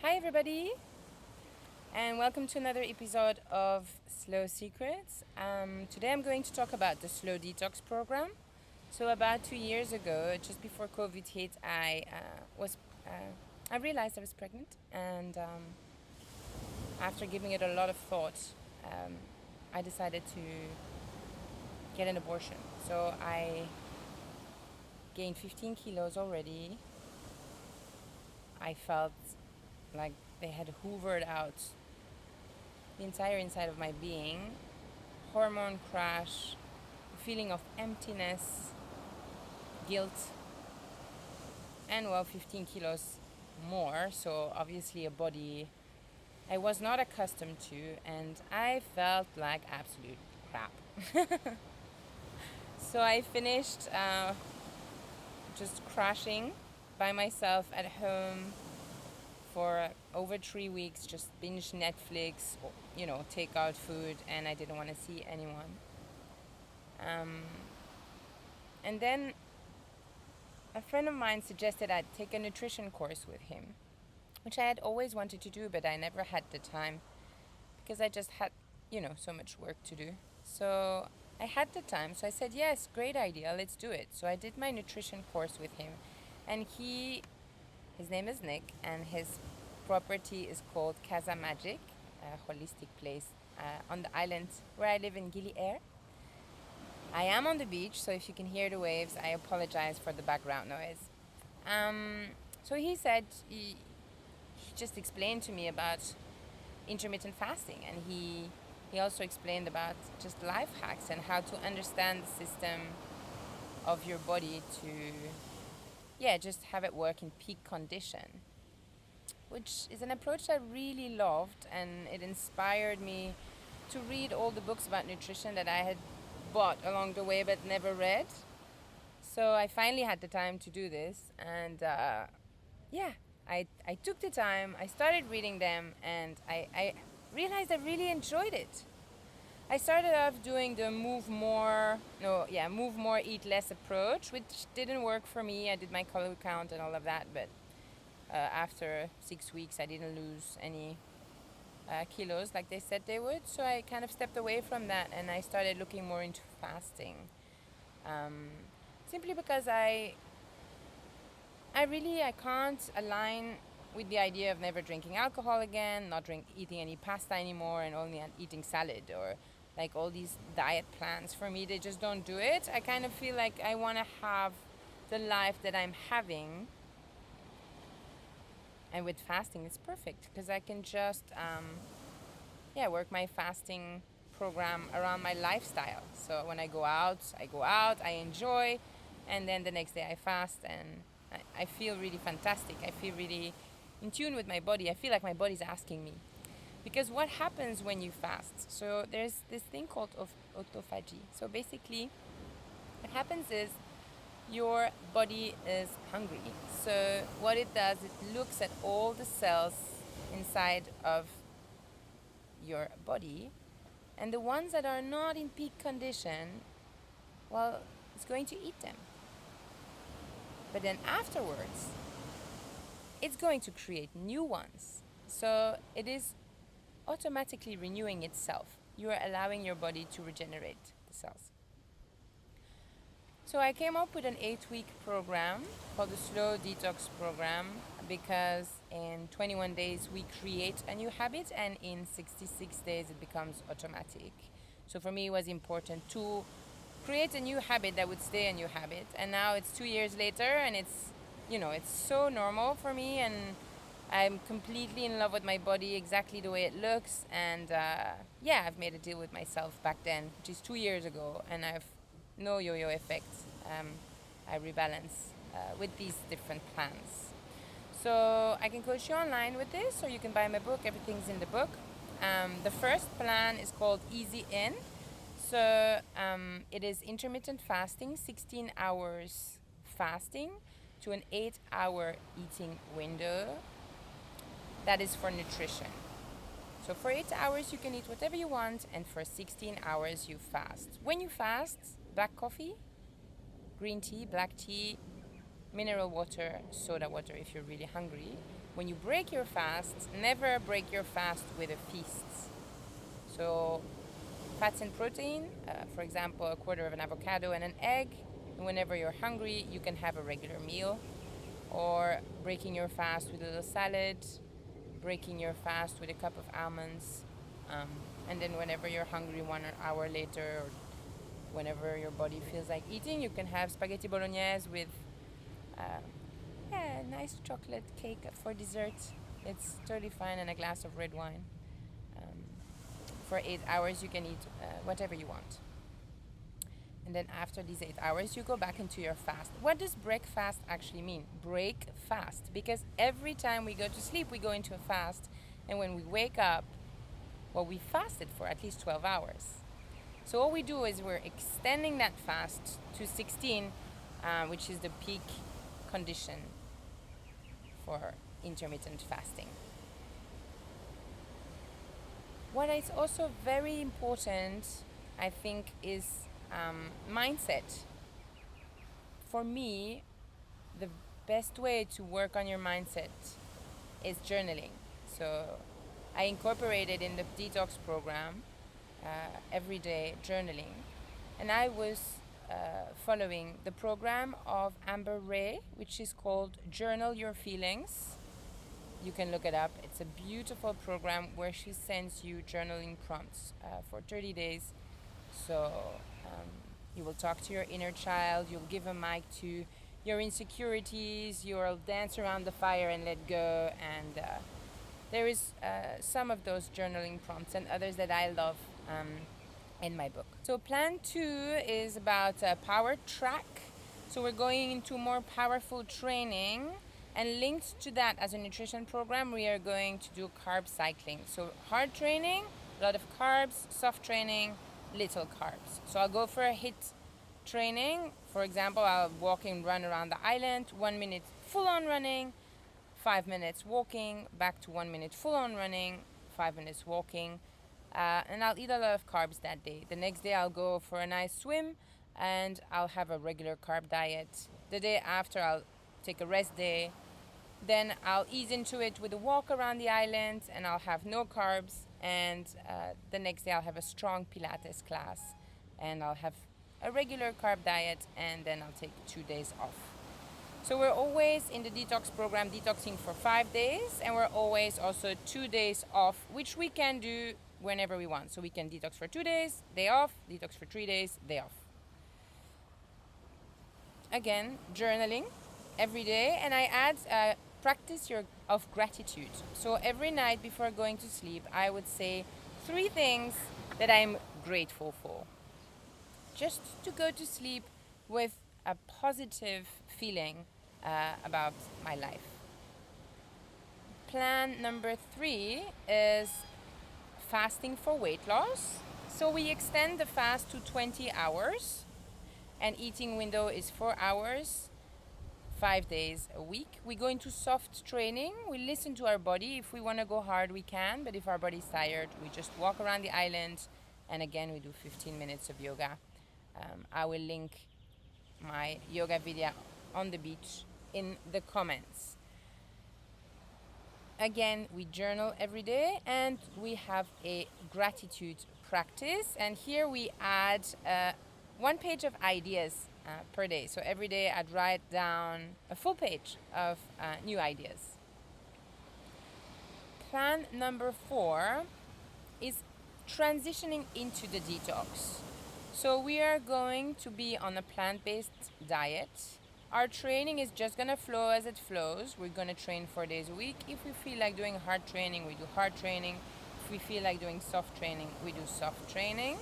Hi everybody, and welcome to another episode of Slow Secrets. Today I'm going to talk about the Slow Detox Program. So about 2 years ago, just before COVID hit, I realized I was pregnant, and after giving it a lot of thought, I decided to get an abortion. So I gained 15 kilos already. I felt like they had hoovered out the entire inside of my being. Hormone crash, feeling of emptiness, guilt, and 15 kilos more. So obviously a body I was not accustomed to, and I felt like absolute crap. So I finished just crashing by myself at home for over 3 weeks, just binge Netflix, take out food, and I didn't want to see anyone. And then a friend of mine suggested I take a nutrition course with him, which I had always wanted to do, but I never had the time because I just had, so much work to do. So I had the time, so I said, yes, great idea, let's do it. So I did my nutrition course with him, and his name is Nick, and his property is called Casa Magick, a holistic place on the island where I live in Gili Air. I am on the beach, so if you can hear the waves, I apologize for the background noise. So he just explained to me about intermittent fasting, and he also explained about just life hacks and how to understand the system of your body to just have it work in peak condition, which is an approach I really loved, and it inspired me to read all the books about nutrition that I had bought along the way but never read. So I finally had the time to do this, and I took the time, I started reading them, and I realized I really enjoyed it. I started off doing the move more, eat less approach, which didn't work for me. I did my calorie count and all of that, but after 6 weeks, I didn't lose any kilos like they said they would. So I kind of stepped away from that, and I started looking more into fasting. Simply because I can't align with the idea of never drinking alcohol again, not eating any pasta anymore, and only eating salad, or like all these diet plans. For me, they just don't do it. I kind of feel like I want to have the life that I'm having, and with fasting it's perfect because I can just work my fasting program around my lifestyle. So when I go out, I enjoy, and then the next day I fast, and I feel really fantastic. I feel really in tune with my body. I feel like my body's asking me. Because what happens when you fast? So there's this thing called autophagy. So basically, what happens is your body is hungry. So what it does, it looks at all the cells inside of your body, and the ones that are not in peak condition, it's going to eat them. But then afterwards, it's going to create new ones. So it is automatically renewing itself. You are allowing your body to regenerate the cells. So I came up with an 8-week program called the SLOW DETOX Program, because in 21 days we create a new habit, and in 66 days it becomes automatic. So for me it was important to create a new habit that would stay a new habit. And now it's 2 years later, and it's so normal for me, and I'm completely in love with my body, exactly the way it looks. And I've made a deal with myself back then, which is 2 years ago, and I've no yo-yo effect. I rebalance with these different plans. So I can coach you online with this, or you can buy my book. Everything's in the book. The first plan is called Easy In. So it is intermittent fasting, 16 hours fasting to an 8-hour eating window. That is for nutrition. So for 8 hours you can eat whatever you want, and for 16 hours you fast. When you fast, black coffee, green tea, black tea, mineral water, soda water if you're really hungry, when you break your fast, never break your fast with a feast. So fats and protein, for example, a quarter of an avocado and an egg. And whenever you're hungry, you can have a regular meal. Or breaking your fast with a little salad, breaking your fast with a cup of almonds. And then whenever you're hungry 1 hour later, or whenever your body feels like eating, you can have spaghetti bolognese with a nice chocolate cake for dessert. It's totally fine, and a glass of red wine. For 8 hours, you can eat whatever you want. And then after these 8 hours, you go back into your fast. What does break fast actually mean? Break fast. Because every time we go to sleep, we go into a fast. And when we wake up, well, we fasted for at least 12 hours. So what we do is we're extending that fast to 16, which is the peak condition for intermittent fasting. What is also very important, I think, is mindset. For me, the best way to work on your mindset is journaling. So I incorporated in the detox program everyday journaling, and I was following the program of Amber Ray, which is called Journal Your Feelings. You can look it up. It's a beautiful program where she sends you journaling prompts for 30 days. So you will talk to your inner child, you'll give a mic to your insecurities, you'll dance around the fire and let go. And there is some of those journaling prompts and others that I love in my book. So plan 2 is about a power track. So we're going into more powerful training, and linked to that as a nutrition program, we are going to do carb cycling. So hard training, a lot of carbs, soft training, little carbs. So I'll go for a HIIT training. For example, I'll walk and run around the island, 1 minute full on running, 5 minutes walking, back to 1 minute full on running, 5 minutes walking. And I'll eat a lot of carbs that day. The next day I'll go for a nice swim, and I'll have a regular carb diet. The day after I'll take a rest day. Then I'll ease into it with a walk around the island, and I'll have no carbs. And the next day I'll have a strong Pilates class, and I'll have a regular carb diet, and then I'll take 2 days off. So we're always in the detox program detoxing for 5 days, and we're always also 2 days off, which we can do whenever we want. So we can detox for 2 days, day off, detox for 3 days, day off. Again, journaling every day, and I add practice of gratitude. So every night before going to sleep, I would say 3 things that I'm grateful for, just to go to sleep with a positive feeling about my life. Plan number 3 is fasting for weight loss. So we extend the fast to 20 hours, and eating window is 4 hours, 5 days a week. We go into soft training. We listen to our body. If we want to go hard, we can, but if our body's tired, we just walk around the island, and again, we do 15 minutes of yoga. I will link my yoga video on the beach in the comments. Again, we journal every day, and we have a gratitude practice, and here we add 1 page of ideas per day. So every day I'd write down a full page of new ideas. Plan number 4 is transitioning into the detox. So we are going to be on a plant-based diet. Our training is just going to flow as it flows. We're going to train 4 days a week. If we feel like doing hard training, we do hard training. If we feel like doing soft training, we do soft training.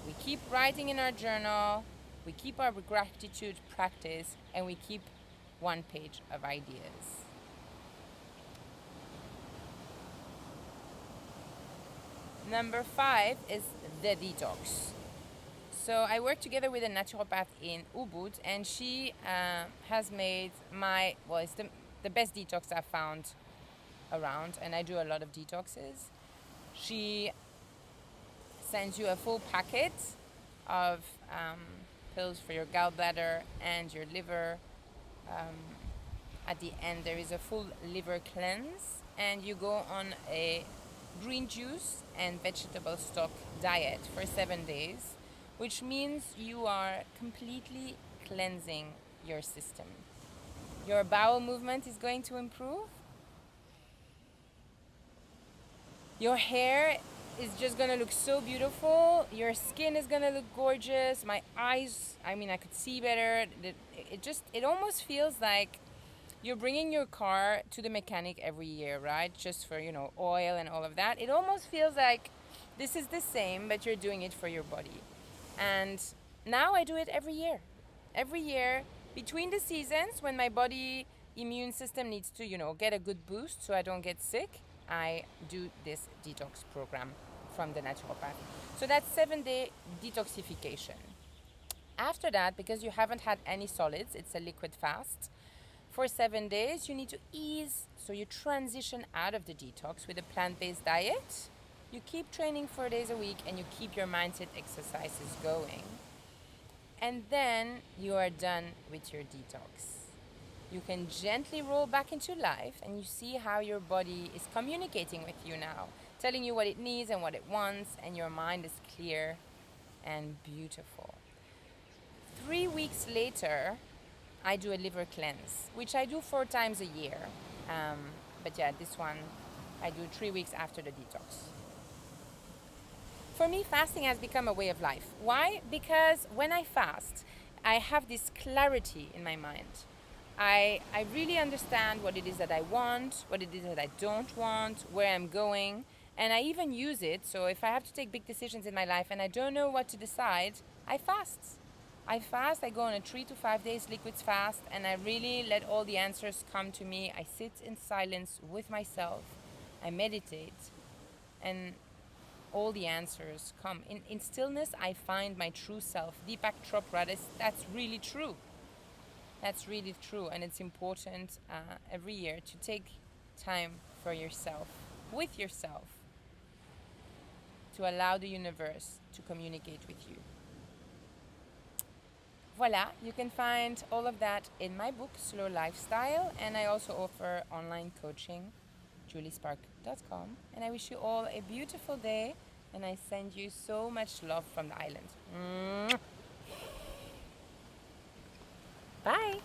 We keep writing in our journal. We keep our gratitude practice, and we keep 1 page of ideas. Number 5 is the detox. So I work together with a naturopath in Ubud, and she has made it's the best detox I've found around, and I do a lot of detoxes. She sends you a full packet of pills for your gallbladder and your liver. at the end there is a full liver cleanse, and you go on a green juice and vegetable stock diet for 7 days, which means you are completely cleansing your system. Your bowel movement is going to improve. Your hair is just gonna look so beautiful. Your skin is gonna look gorgeous. My eyes, I mean, I could see better. It almost feels like you're bringing your car to the mechanic every year, right? Just for, oil and all of that. It almost feels like this is the same, but you're doing it for your body. And now I do it every year. Every year, between the seasons, when my body immune system needs to, get a good boost so I don't get sick, I do this detox program from the naturopath. So that's 7-day detoxification. After that, because you haven't had any solids, it's a liquid fast. For 7 days, you need to ease, so you transition out of the detox with a plant-based diet. You keep training 4 days a week, and you keep your mindset exercises going. And then you are done with your detox. You can gently roll back into life, and you see how your body is communicating with you now, telling you what it needs and what it wants, and your mind is clear and beautiful. 3 weeks later, I do a liver cleanse, which I do 4 times a year. But yeah, this one I do 3 weeks after the detox. For me, fasting has become a way of life. Why? Because when I fast, I have this clarity in my mind. I really understand what it is that I want, what it is that I don't want, where I'm going, and I even use it. So if I have to take big decisions in my life and I don't know what to decide, I fast. I go on a 3 to 5 days liquids fast, and I really let all the answers come to me. I sit in silence with myself, I meditate, and all the answers come. In stillness, I find my true self. Deepak Chopra, that's really true. That's really true, and it's important every year to take time for yourself, with yourself, to allow the universe to communicate with you. Voila, you can find all of that in my book, Slow Lifestyle, and I also offer online coaching, juliespark.com. And I wish you all a beautiful day, and I send you so much love from the island. Bye!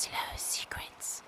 Slow secrets.